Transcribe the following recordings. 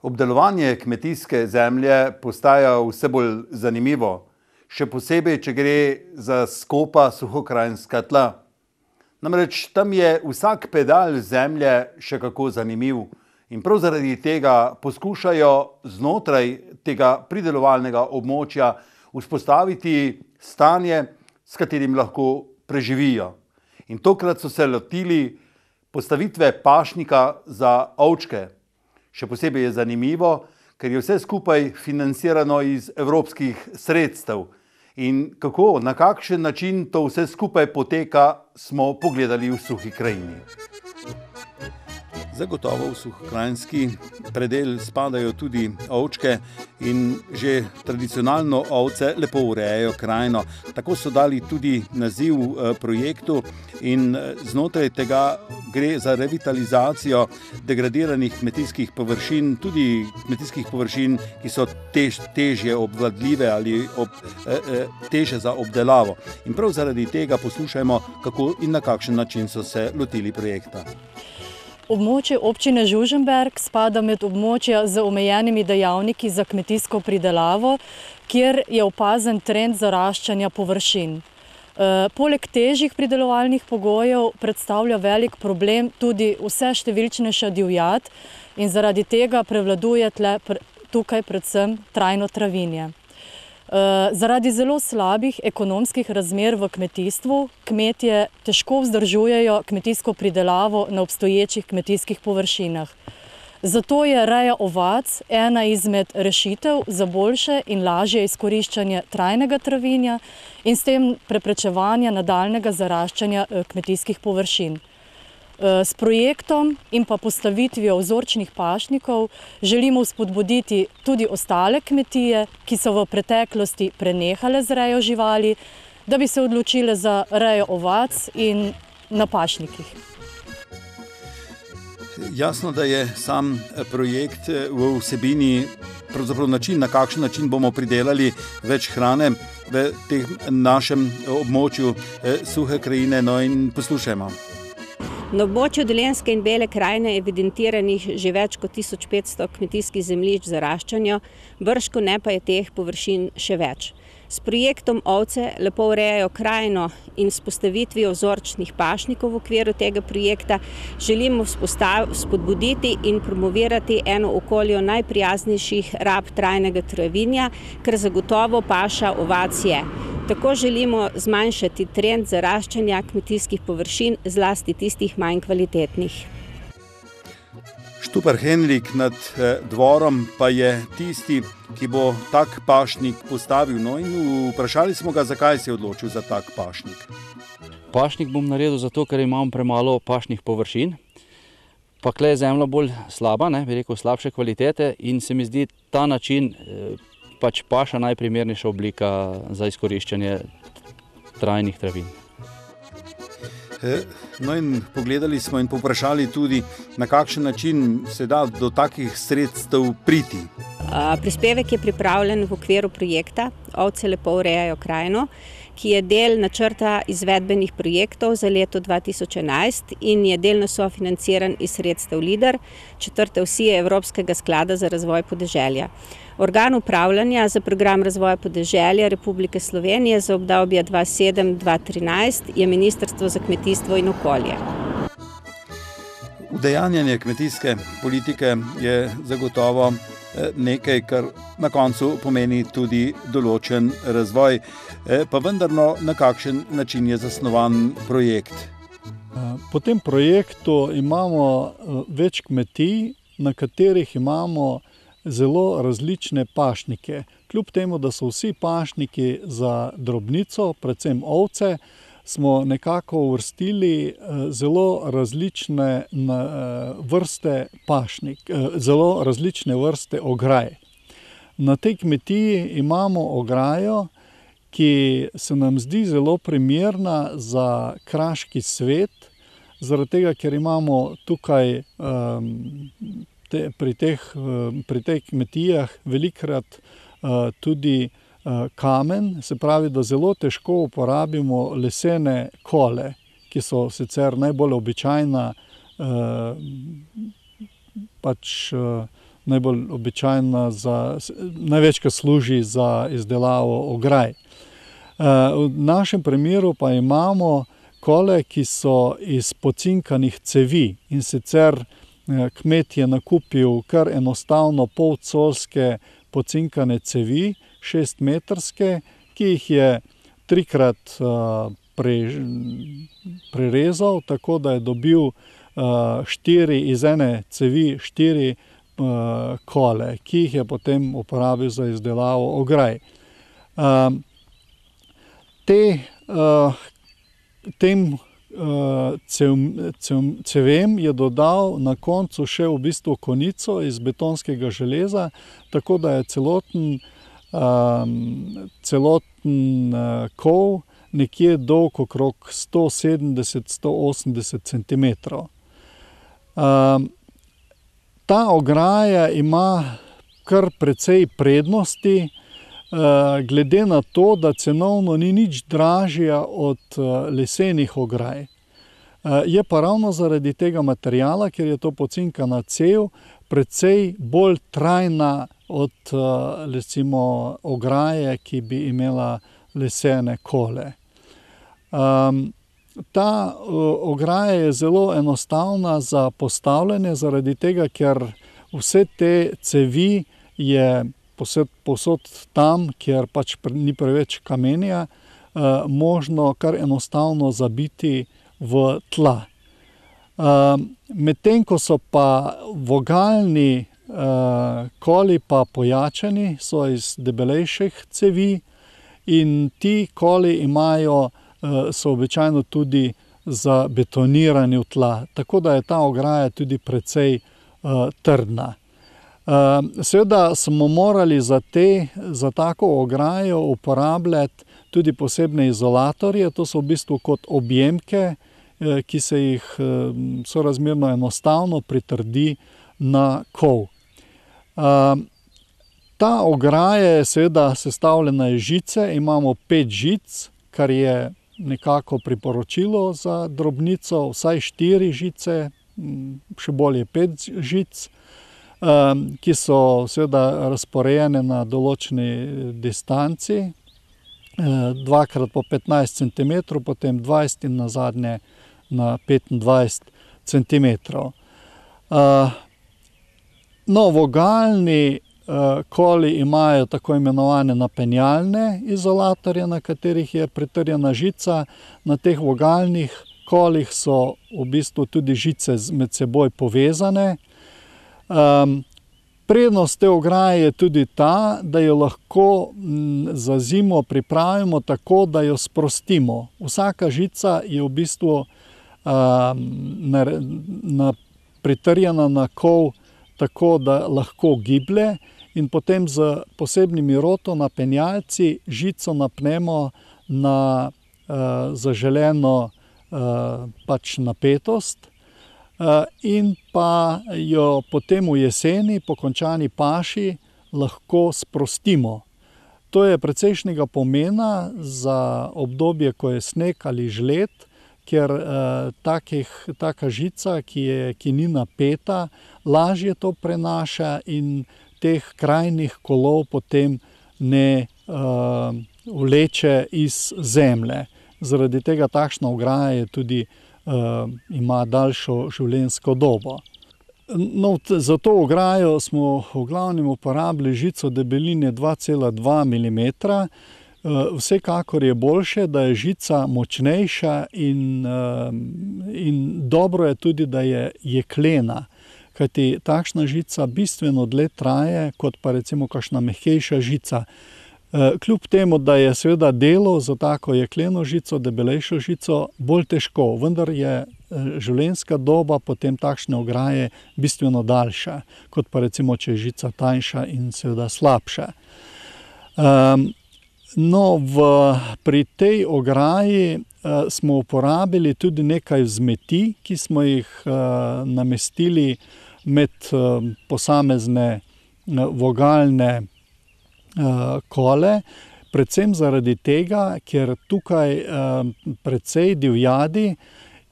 Obdelovanje kmetijske zemlje postaja vse bolj zanimivo, še posebej, če gre za skopa suhokrajinska tla. Namreč tam je vsak pedal zemlje še kako zanimiv in prav zaradi tega poskušajo znotraj tega pridelovalnega območja vzpostaviti stanje, s katerim lahko preživijo. In tokrat so se lotili postavitve pašnika za ovčke. Še posebej je zanimivo, ker je vse skupaj financirano iz evropskih sredstev. In kako, na kakšen način to vse skupaj poteka, smo pogledali v Suhi krajini. Zagotovo v suhokrajinski predel spadajo tudi ovčke in že tradicionalno ovce lepo urejajo krajino. Tako so dali tudi naziv projektu in znotraj tega gre za revitalizacijo degradiranih kmetijskih površin, tudi kmetijskih površin, ki so težje obvladljive ali težje za obdelavo. In prav zaradi tega poslušajmo, kako in na kakšen način so se lotili projekta. Območje občine Žužemberk spada med območja z omejenimi dejavniki za kmetijsko pridelavo, kjer je opazen trend zaraščanja površin. Poleg težjih pridelovalnih pogojev predstavlja velik problem tudi vse številčnejša divjad in zaradi tega prevladuje tukaj predvsem trajno travinje. Zaradi zelo slabih ekonomskih razmer v kmetijstvu kmetje težko vzdržujejo kmetijsko pridelavo na obstoječih kmetijskih površinah. Zato je reja ovac ena izmed rešitev za boljše in lažje izkoriščanje trajnega travinja in s tem preprečevanja nadaljnjega zaraščanja kmetijskih površin. S projektom in pa postavitvijo vzorčnih pašnikov želimo spodbuditi tudi ostale kmetije, ki so v preteklosti prenehale z rejo živali, da bi se odločile za rejo ovac in na pašnikih. Jasno, da je sam projekt v vsebini pravzaprav način, na kakšen način bomo pridelali več hrane v tem našem območju Suhe krajine. No in poslušajmo. Na območju Dolenjske in Bele krajine je evidentiranih že več kot 1500 kmetijskih zemljišč v zaraščanju, bržkone pa je teh površin še več. S projektom Ovce lepo urejajo krajino in s postavitvijo vzorčnih pašnikov v okviru tega projekta želimo spodbuditi in promovirati eno okolje najprijaznejših rab trajnega travinja, kar zagotovo paša ovac je. Tako želimo zmanjšati trend zaraščanja kmetijskih površin, zlasti tistih manj kvalitetnih. Štupar Henrik nad dvorom pa je tisti, ki bo tak pašnik postavil. No in vprašali smo ga, zakaj se je odločil za tak pašnik. Pašnik bom naredil zato, ker imam premalo pašnih površin. Pa kle je zemlja bolj slaba, bi rekel slabše kvalitete in se mi zdi ta način pač paša najprimernejša oblika za izkoriščanje trajnih travin. No in pogledali smo in povprašali tudi, na kakšen način se da do takih sredstev priti. Prispevek je pripravljen v okviru projekta Ovce lepo urejajo krajino, ki je del načrta izvedbenih projektov za leto 2011 in je delno sofinanciran iz sredstev LEADER, 4. osi Evropskega sklada za razvoj podeželja. Organ upravljanja za program razvoja podeželja Republike Slovenije za obdobje 2007-2013 je Ministrstvo za kmetijstvo in okolje. Udejanjanje kmetijske politike je zagotovo nekaj, kar na koncu pomeni tudi določen razvoj. Pa vendarno, na kakšen način je zasnovan projekt? Po tem projektu imamo več kmetij, na katerih imamo zelo različne pašnike. Kljub temu, da so vsi pašniki za drobnico, predvsem ovce, smo nekako uvrstili zelo različne vrste pašnik, zelo različne vrste ograj. Na tej kmetiji imamo ograjo, ki se nam zdi zelo primerna za kraški svet, zaradi tega, ker imamo tukaj pri teh kmetijah velikokrat tudi kamen, se pravi, da zelo težko uporabimo lesene kole, ki so sicer najbolj običajna najbolj običajna, največkrat služi za izdelavo ograj. V našem primeru pa imamo kole, ki so iz pocinkanih cevi, in sicer kmet je nakupil kar enostavno polcolske pocinkane cevi, 6-metrske, ki jih je 3-krat prerezal, tako da je dobil iz ene cevi 4 kole, ki jih je potem uporabil za izdelavo ograj. Tem cevem je dodal na koncu še v bistvu konico iz betonskega železa, tako da je celoten kol nekje dolg okrog 170–180 centimetrov. Ta ograja ima kar precej prednosti, glede na to, da cenovno ni nič dražja od lesenih ograj. Je pa ravno zaradi tega materiala, ker je to pocinkana cev, precej bolj trajna od recimo ograje, ki bi imela lesene kole. Ta ograja je zelo enostavna za postavljanje, zaradi tega, ker vse te cevi je povsod tam, kjer pač ni preveč kamenja, možno kar enostavno zabiti v tla. Medtem ko so pa vogalni koli pa pojačani, so iz debelejših cevi, in ti koli so običajno tudi zabetonirani v tla, tako da je ta ograja tudi precej trdna. Seveda smo morali za tako ograjo uporabljati tudi posebne izolatorje, to so v bistvu kot objemke, ki se jih sorazmerno enostavno pritrdi na kol. Ta ograja je seveda sestavljena iz žice, imamo 5 žic, kar je nekako priporočilo za drobnico, vsaj 4 žice, še bolje 5 žic, ki so seveda razporejene na določeni distanci, 2x po 15 cm, potem 20 in nazadnje na 25 cm. Vogalni koli imajo tako imenovane napenjalne izolatorje, na katerih je pritrjena žica. Na teh vogalnih kolih so v bistvu tudi žice med seboj povezane. Prednost te ograje je tudi ta, da jo lahko za zimo pripravimo tako, da jo sprostimo. Vsaka žica je v bistvu pritrjena na kol tako, da lahko giblje, in potem z posebnimi rotonapenjalci žico napnemo na zaželeno napetost, in pa jo potem v jeseni po končani paši lahko sprostimo. To je precejšnjega pomena za obdobje, ko je sneg ali žled, ker taka žica, ki ni napeta, lažje to prenaša in teh krajnih kolov potem ne vleče iz zemlje. Zaradi tega takšna ograja tudi ima daljšo življenjsko dobo. Za to ograjo smo v glavnem uporabili žico debeline 2,2 mm. Vsekakor je boljše, da je žica močnejša, in dobro je tudi, da je jeklena, kajti takšna žica bistveno dlje traje, kot pa recimo kakšna mehkejša žica. Kljub temu, da je seveda delo za tako jekleno žico, debelejšo žico, bolj težko, vendar je življenjska doba potem takšne ograje bistveno daljša, kot pa recimo, če je žica tanjša in seveda slabša. Pri tej ograji smo uporabili tudi nekaj vzmeti, ki smo jih namestili med posamezne vogalne kole, predvsem zaradi tega, ker tukaj precej divjadi,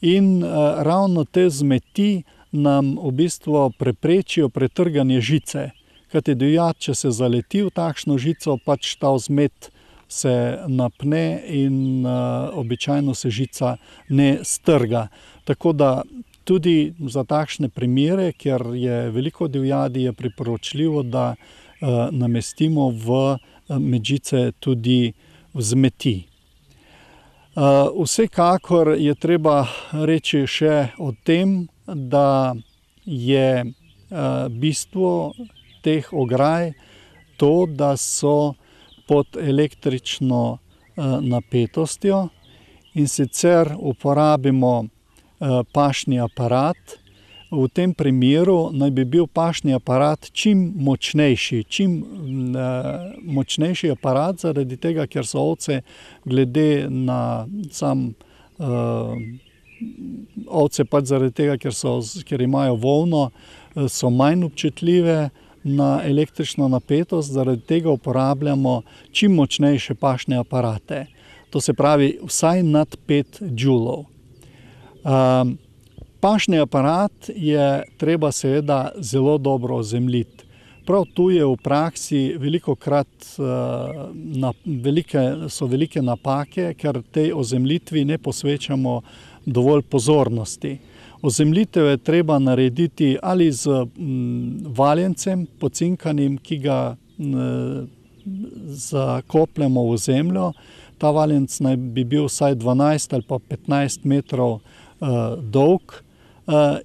in ravno te vzmeti nam v bistvu preprečijo pretrganje žice. Kajti divjad, če se zaleti v takšno žico, pač ta vzmet se napne in običajno se žica ne strga. Tako da tudi za takšne primere, kjer je veliko divjadi, je priporočljivo, da namestimo med žice tudi vzmeti. Vsekakor je treba reči še o tem, da je bistvo teh ograj to, da so pod električno napetostjo, in sicer uporabimo pašni aparat. V tem primeru naj bi bil pašni aparat čim močnejši. Čim močnejši aparat, zaradi tega, ker so ovce glede na ovce pač zaradi tega, ker imajo volno, so manj občutljive na električno napetost, zaradi tega uporabljamo čim močnejše pašne aparate. To se pravi vsaj nad 5 džulov. Pašni aparat je treba seveda zelo dobro ozemljiti. Prav tu je v praksi velikokrat velike napake, ker tej ozemljitvi ne posvečamo dovolj pozornosti. Ozemljitev je treba narediti ali z valjencem pocinkanim, ki ga zakopljamo v zemljo. Ta valjenc naj bi bil vsaj 12 ali pa 15 metrov dolg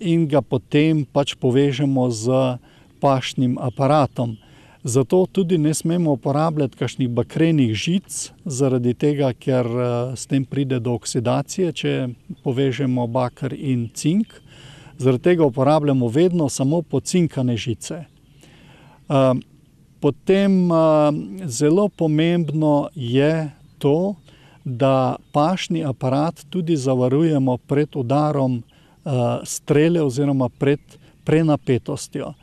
in ga potem pač povežemo z pašnim aparatom. Zato tudi ne smemo uporabljati kakšnih bakrenih žic, zaradi tega, ker s tem pride do oksidacije, če povežemo baker in cink. Zaradi tega uporabljamo vedno samo pocinkane žice. Potem zelo pomembno je to, da pašni aparat tudi zavarujemo pred udarom strele oziroma pred prenapetostjo.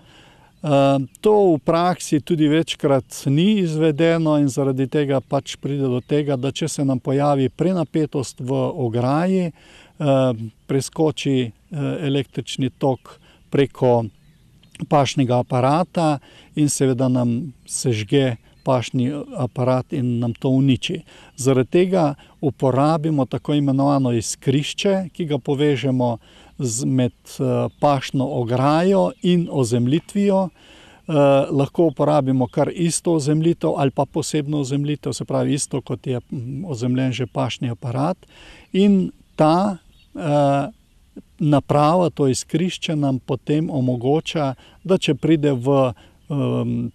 To v praksi tudi večkrat ni izvedeno in zaradi tega pač pride do tega, da če se nam pojavi prenapetost v ograji, preskoči električni tok preko pašnega aparata in seveda nam sežge pašni aparat in nam to uniči. Zaradi tega uporabimo tako imenovano iskrišče, ki ga povežemo med pašno ograjo in ozemljitvijo. Lahko uporabimo kar isto ozemljitev ali pa posebno ozemljitev, se pravi isto, kot je ozemljen že pašni aparat. In ta naprava, to iskrišče, nam potem omogoča, da če pride v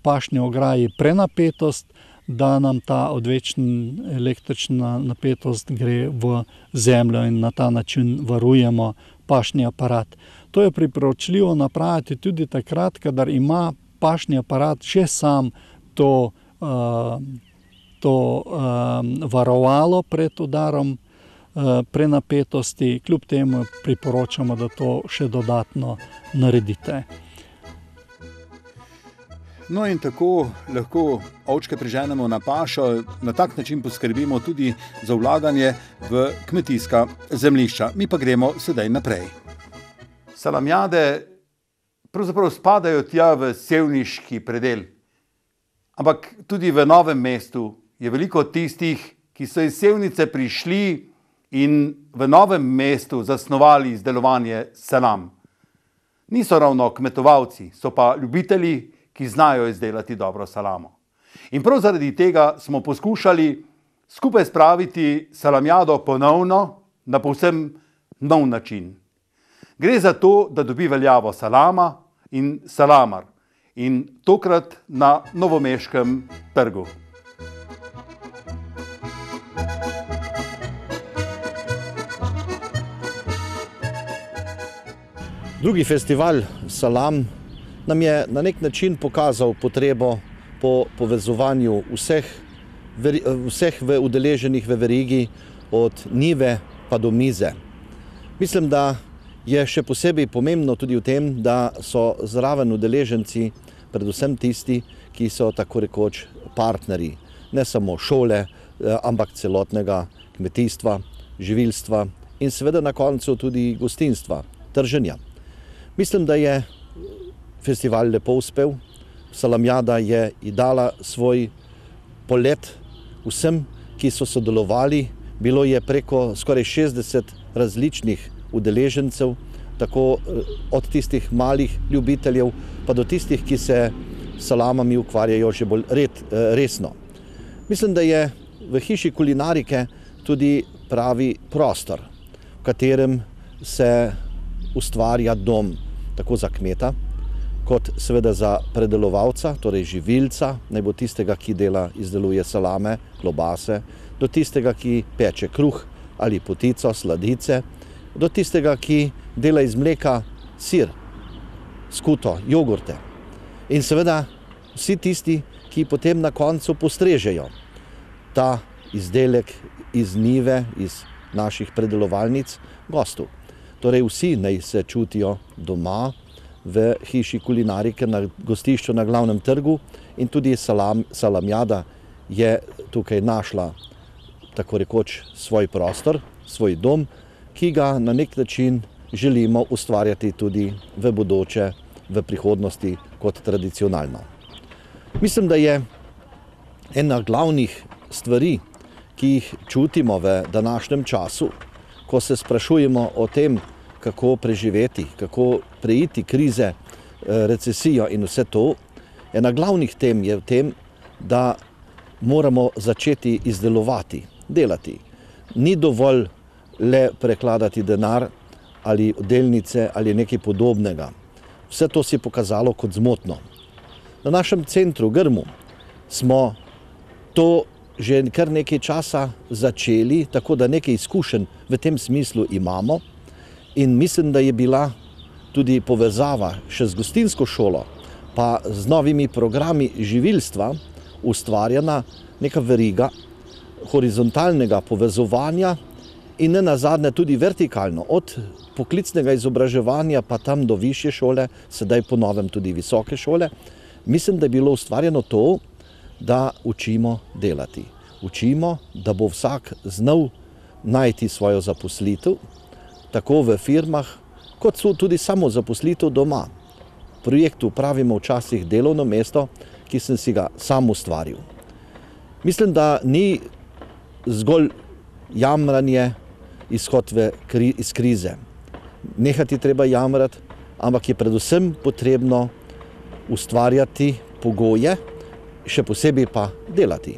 pašni ograji prenapetost, da nam ta odvečna električna napetost gre v zemljo in na ta način varujemo pašni aparat. To je priporočljivo napraviti tudi takrat, kadar ima pašni aparat že sam to varovalo pred udarom prenapetosti. Kljub temu priporočamo, da to še dodatno naredite. No in tako lahko ovčke priženemo na pašo, na tak način poskrbimo tudi za vlaganje v kmetijska zemljišča. Mi pa gremo sedaj naprej. Salamjade pravzaprav spadajo tja v sevniški predel, ampak tudi v Novem mestu je veliko tistih, ki so iz Sevnice prišli in v Novem mestu zasnovali izdelovanje salam. Niso ravno kmetovalci, so pa ljubitelji, ki znajo izdelati dobro salamo. In prav zaradi tega smo poskušali skupaj spraviti salamjado ponovno na povsem nov način. Gre za to, da dobi veljavo salama in salamar. In tokrat na novomeškem trgu. Drugi festival salam nam je na nek način pokazal potrebo po povezovanju vseh udeleženih v verigi, od njive pa do mize. Mislim, da je še posebej pomembno tudi v tem, da so zraven udeleženci predvsem tisti, ki so tako rekoč partnerji, ne samo šole, ampak celotnega kmetijstva, živilstva in seveda na koncu tudi gostinstva, trženja. Mislim, da je festival lepo uspel. Salamjada je dala svoj polet vsem, ki so sodelovali. Bilo je preko skoraj 60 različnih udeležencev, tako od tistih malih ljubiteljev, pa do tistih, ki se s salamami ukvarjajo že bolj resno. Mislim, da je v hiši kulinarike tudi pravi prostor, v katerem se ustvarja dom tako za kmeta, kot seveda za predelovalca, torej živilca, naj bo tistega, ki izdeluje salame, klobase, do tistega, ki peče kruh ali potico, sladice, do tistega, ki dela iz mleka sir, skuto, jogurte. In seveda vsi tisti, ki potem na koncu postrežejo ta izdelek iz njive, iz naših predelovalnic gostu. Torej vsi naj se čutijo doma v hiši kulinarike na gostišču na glavnem trgu in tudi Salamjada je tukaj našla tako rekoč svoj prostor, svoj dom, ki ga na nek način želimo ustvarjati tudi v bodoče, v prihodnosti kot tradicionalno. Mislim, da je ena glavnih stvari, ki jih čutimo v današnjem času, ko se sprašujemo o tem, kako preživeti, kako preiti krize, recesijo in vse to, ena glavnih tem je v tem, da moramo začeti izdelovati, delati. Ni dovolj le prekladati denar ali delnice ali nekaj podobnega. Vse to si je pokazalo kot zmotno. Na našem centru Grmu smo to že kar nekaj časa začeli, tako da nekaj izkušenj v tem smislu imamo. In mislim, da je bila tudi povezava še z gostinsko šolo, pa z novimi programi živilstva ustvarjena neka veriga horizontalnega povezovanja in ne nazadnje tudi vertikalno, od poklicnega izobraževanja pa tam do višje šole, sedaj po novem tudi visoke šole. Mislim, da je bilo ustvarjeno to, da učimo delati. Učimo, da bo vsak znal najti svojo zaposlitev, tako v firmah, kot so tudi samo zaposlitev doma. V projektu pravimo včasih delovno mesto, ki sem si ga sam ustvaril. Mislim, da ni zgolj jamranje izhod iz krize. Nehati treba jamrati, ampak je predvsem potrebno ustvarjati pogoje, še posebej pa delati.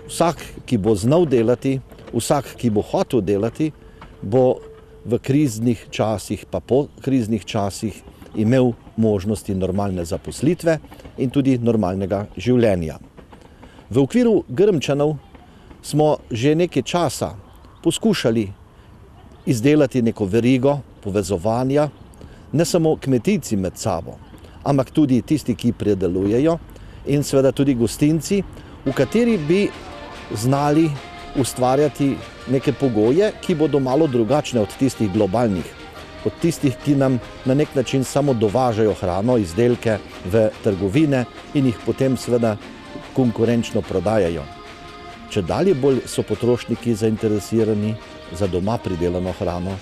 Vsak, ki bo znal delati, vsak, ki bo hotel delati, bo v kriznih časih pa po kriznih časih imel možnosti normalne zaposlitve in tudi normalnega življenja. V okviru Grmčanov smo že nekaj časa poskušali izdelati neko verigo povezovanja, ne samo kmetijci med sabo, ampak tudi tisti, ki predelujejo in seveda tudi gostinci, v kateri bi znali ustvarjati neke pogoje, ki bodo malo drugačne od tistih globalnih, od tistih, ki nam na nek način samo dovažajo hrano, izdelke v trgovine in jih potem seveda konkurenčno prodajajo. Čedalje bolj so potrošniki zainteresirani za doma pridelano hrano,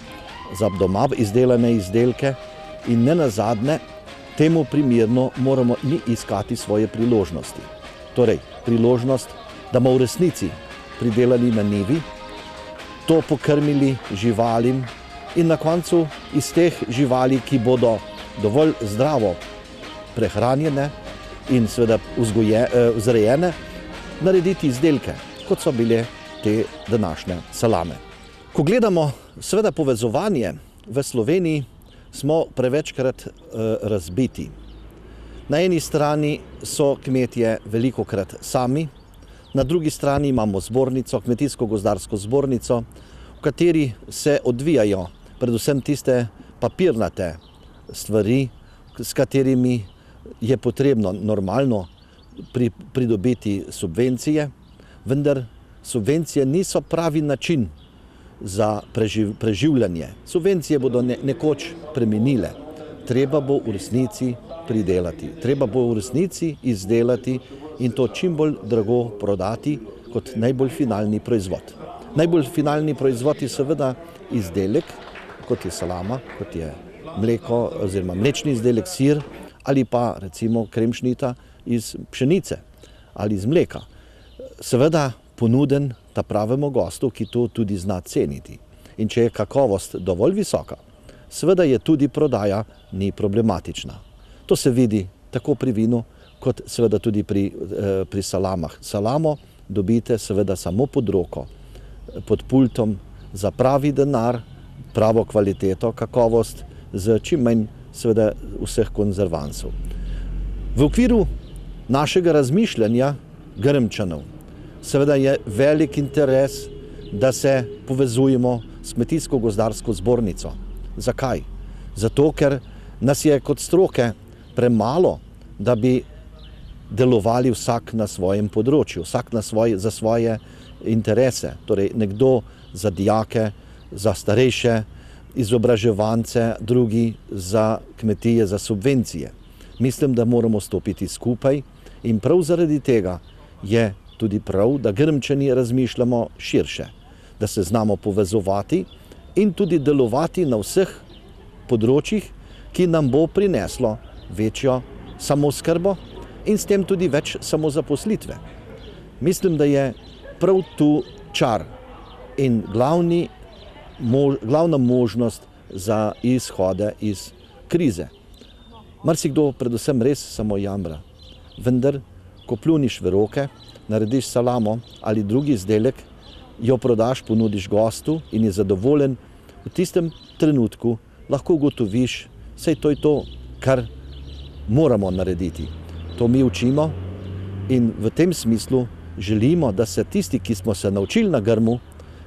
za doma izdelane izdelke in ne nazadnje temu primerno moramo mi iskati svoje priložnosti. Torej, priložnost, da bomo v resnici pridelali na njivi, to pokrmili živalim in na koncu iz teh živali, ki bodo dovolj zdravo prehranjene in seveda vzrejene, narediti izdelke, kot so bile te današnje salame. Ko gledamo seveda povezovanje v Sloveniji, smo prevečkrat razbiti. Na eni strani so kmetje velikokrat sami, na drugi strani imamo zbornico, kmetijsko-gozdarsko zbornico, v kateri se odvijajo predvsem tiste papirnate stvari, s katerimi je potrebno normalno pridobiti subvencije, vendar subvencije niso pravi način za preživljanje. Subvencije bodo nekoč preminile. Treba bo v resnici pridelati. Treba bo v resnici izdelati in to čim bolj drago prodati kot najbolj finalni proizvod. Najbolj finalni proizvod je seveda izdelek, kot je salama, kot je mleko oziroma mlečni izdelek sir ali pa recimo kremšnita iz pšenice ali iz mleka. Seveda ponuden ta pravemu gostu, ki to tudi zna ceniti. In če je kakovost dovolj visoka, seveda je tudi prodaja ni problematična. To se vidi tako pri vinu, kot seveda tudi pri salamah. Salamo dobite seveda samo pod roko, pod pultom, za pravi denar, pravo kvaliteto, kakovost, z čim manj seveda vseh konzervansov. V okviru našega razmišljanja Grmčanov seveda je velik interes, da se povezujemo s Kmetijsko-gozdarsko zbornico. Zakaj? Zato, ker nas je kot stroke premalo, da bi delovali vsak na svojem področju, vsak za svoje interese. Torej nekdo za dijake, za starejše, izobraževance, drugi za kmetije, za subvencije. Mislim, da moramo stopiti skupaj in prav zaradi tega je tudi prav, da Grmčani razmišljamo širše, da se znamo povezovati in tudi delovati na vseh področjih, ki nam bo prineslo večjo samooskrbo in s tem tudi več samozaposlitve. Mislim, da je prav tu čar in glavna možnost za izhode iz krize. Marsikdo predvsem res samo jamra, vendar ko pljuniš v roke, narediš salamo ali drugi izdelek, jo prodaš, ponudiš gostu in je zadovoljen, v tistem trenutku lahko ugotoviš, saj to je to, kar moramo narediti. To mi učimo in v tem smislu želimo, da se tisti, ki smo se naučili na Grmu,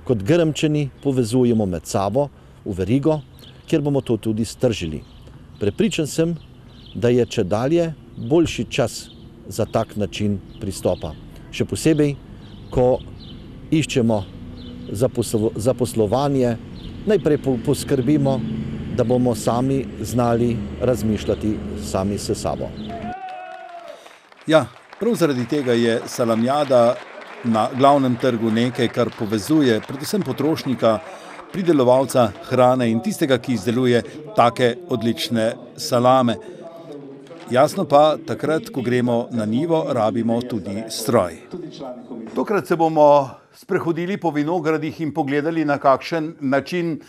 kot Grmčani povezujemo med sabo v verigo, kjer bomo to tudi stržili. Prepričan sem, da je čedalje boljši čas za tak način pristopa. Še posebej, ko iščemo zaposlovanje, najprej poskrbimo, da bomo sami znali razmišljati sami s sabo. Ja, prav zaradi tega je salamjada na glavnem trgu nekaj, kar povezuje predvsem potrošnika, pridelovalca hrane in tistega, ki izdeluje take odlične salame. Jasno pa, takrat, ko gremo na njivo, rabimo tudi stroj. Tokrat se bomo sprehodili po vinogradih in pogledali, na kakšen način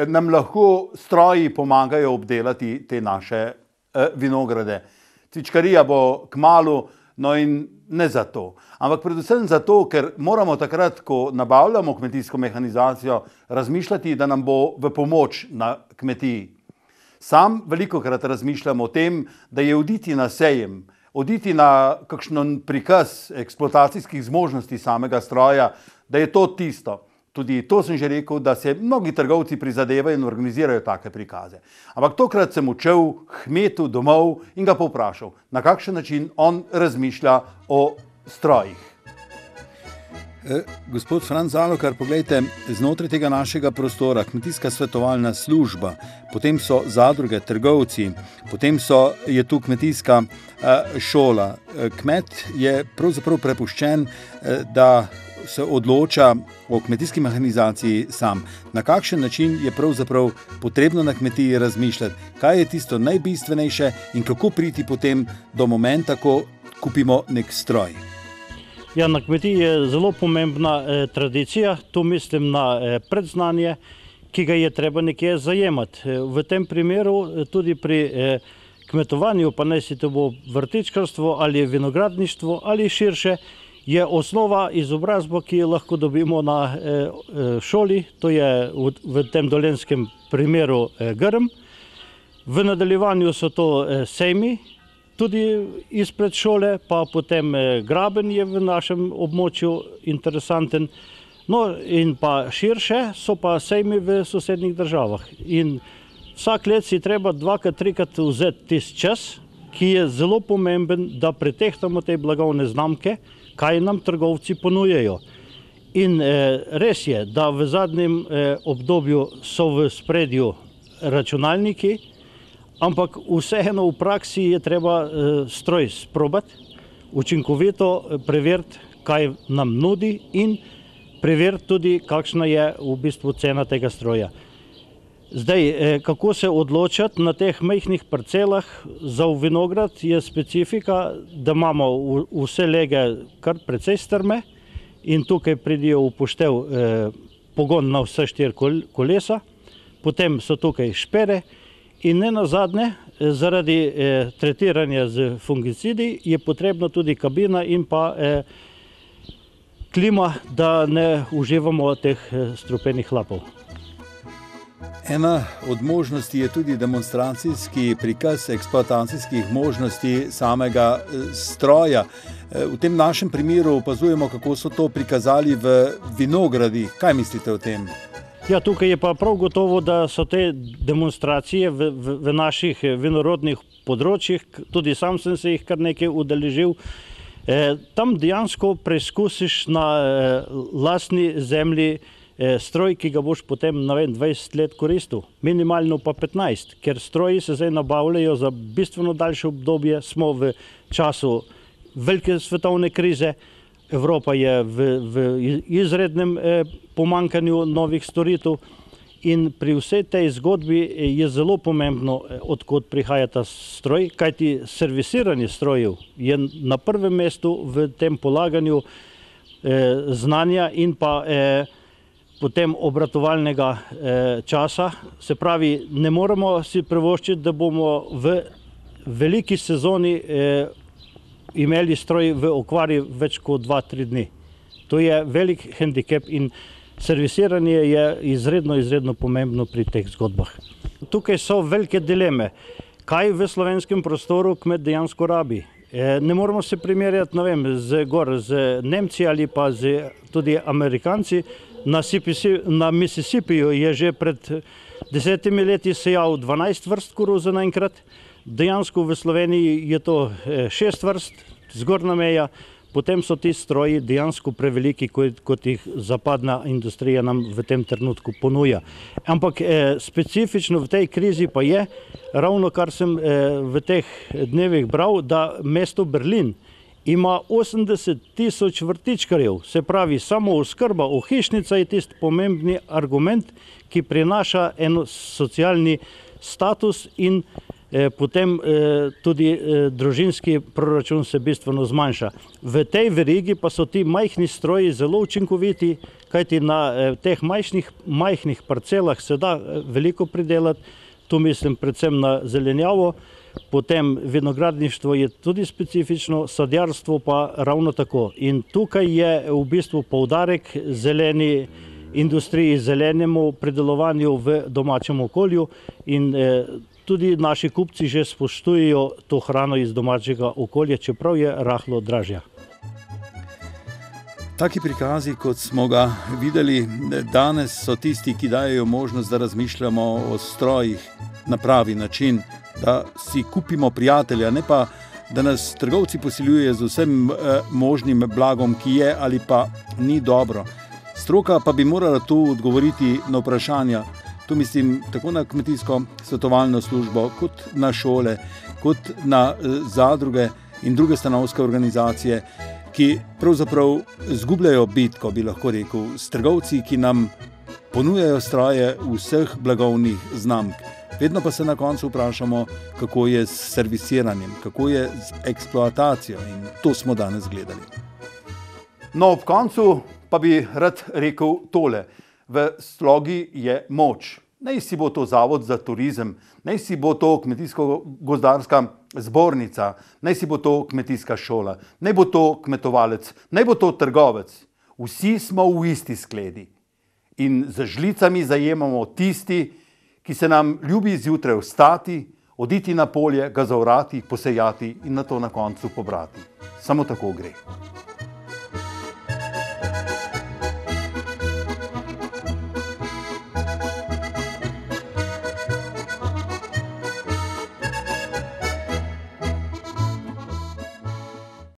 nam lahko stroji pomagajo obdelati te naše vinograde. Cvičkarija bo kmalu, no in ne zato, ampak predvsem zato, ker moramo takrat, ko nabavljamo kmetijsko mehanizacijo, razmišljati, da nam bo v pomoč na kmetiji. Sam velikokrat razmišljam o tem, da je oditi na sejem, oditi na kakšen prikaz eksploatacijskih zmožnosti samega stroja, da je to tisto. Tudi to sem že rekel, da se mnogi trgovci prizadevajo in organizirajo take prikaze. Ampak tokrat sem učel kmetu domov in ga povprašal, na kakšen način on razmišlja o strojih. Gospod Franc Zalokar, poglejte, znotraj tega našega prostora, kmetijska svetovalna služba, potem so zadruge, trgovci, potem je tu kmetijska šola. Kmet je pravzaprav prepuščen, da se odloča o kmetijski mehanizaciji sam. Na kakšen način je pravzaprav potrebno na kmetiji razmišljati? Kaj je tisto najbistvenejše in kako priti potem do momenta, ko kupimo nek stroj? Ja, na kmetiji je zelo pomembna tradicija, tu mislim na predznanje, ki ga je treba nekje zajemati. V tem primeru tudi pri kmetovanju, pa naj si to bo vrtičkarstvo ali vinogradništvo ali širše, je osnova izobrazba, ki jo lahko dobimo na šoli, to je v tem dolenjskem primeru Grm. V nadaljevanju so to sejmi, tudi izpred šole, pa potem graben je v našem območju interesanten. No in pa širše so pa sejmi v sosednjih državah. In vsak let si treba dvakrat, trikrat vzeti tisti čas, ki je zelo pomemben, da pretehtamo te blagovne znamke, kaj nam trgovci ponujejo. In res je, da v zadnjem obdobju so v spredju računalniki, ampak vseeno v praksi je treba stroj sprobati, učinkovito preveriti, kaj nam nudi in preveriti tudi, kakšna je v bistvu cena tega stroja. Zdaj, kako se odločati na teh majhnih parcelah za vinograd, je specifika, da imamo vse lege kar precej strme in tukaj pridijo v upoštev pogon na vse 4 kolesa, potem so tukaj špere in ne nazadnje, zaradi tretiranja z fungicidi je potrebna tudi kabina in pa klima, da ne uživamo teh strupenih hlapov. Ena od možnosti je tudi demonstracijski prikaz eksploatacijskih možnosti samega stroja. V tem našem primeru opazujemo, kako so to prikazali v vinogradih. Kaj mislite o tem? Ja, tukaj je pa prav gotovo, da so te demonstracije v naših vinorodnih področjih, tudi sam sem se jih kar nekaj udeležil. Tam dejansko preizkusiš na lastni zemlji stroj, ki ga boš potem 20 let koristil, minimalno pa 15, ker stroji se zdaj nabavljajo za bistveno daljše obdobje. Smo v času velike svetovne krize, Evropa je v izrednem pomanjkanju novih storitev in pri vsej tej zgodbi je zelo pomembno, odkot prihaja ta stroj, kajti servisiranje strojev je na prvem mestu v tem polaganju znanja in pa potem obratovalnega časa. Se pravi, ne moremo si privoščiti, da bomo v veliki sezoni imeli stroj v okvari več kot 2-3 dni. To je velik hendikep in servisiranje je izredno pomembno pri teh zgodbah. Tukaj so velike dileme. Kaj v slovenskem prostoru kmet dejansko rabi? Ne moramo se primerjati, z Nemci ali pa tudi Amerikanci. Na Mississippiju je že pred 10 leti sejal 12 vrst koruze naenkrat. Dejansko v Sloveniji je to 6 vrst, zgornja meja. Potem so ti stroji dejansko preveliki, kot jih zapadna industrija nam v tem trenutku ponuja. Ampak specifično v tej krizi pa je, ravno kar sem v teh dnevih bral, da mesto Berlin ima 80.000 vrtičkarjev, se pravi, samo oskrba ohišnica je tisti pomembni argument, ki prinaša en socialni status in potem tudi družinski proračun se bistveno zmanjša. V tej verigi pa so ti majhni stroji zelo učinkoviti, kajti na teh majhnih parcelah se da veliko pridelati, tu mislim predvsem na zelenjavo. Potem vinogradništvo je tudi specifično, sadjarstvo pa ravno tako. In tukaj je v bistvu poudarek zeleni industriji, zelenemu pridelovanju v domačem okolju in tudi naši kupci že spoštujejo to hrano iz domačega okolja, čeprav je rahlo dražja. Taki prikazi, kot smo ga videli danes, so tisti, ki dajejo možnost, da razmišljamo o strojih na pravi način, da si kupimo prijatelja, ne pa, da nas trgovci posiljujejo z vsem možnim blagom, ki je ali pa ni dobro. Stroka pa bi morala tu odgovoriti na vprašanja. Tu mislim tako na kmetijsko svetovalno službo, kot na šole, kot na zadruge in druge stanovske organizacije, ki pravzaprav zgubljajo bitko, bi lahko rekel, s trgovci, ki nam ponujajo stroje vseh blagovnih znamk. Vedno pa se na koncu vprašamo, kako je s servisiranjem, kako je z eksploatacijo in to smo danes gledali. No, ob koncu pa bi rad rekel tole. V slogi je moč. Naj si bo to Zavod za turizem, naj si bo to Kmetijsko-gozdarska zbornica, naj si bo to kmetijska šola, naj bo to kmetovalec, naj bo to trgovec. Vsi smo v isti skledi in z žlicami zajemamo tisti, ki se nam ljubi zjutraj vstati, oditi na polje, ga zaorati, posejati in nato na koncu pobrati. Samo tako gre.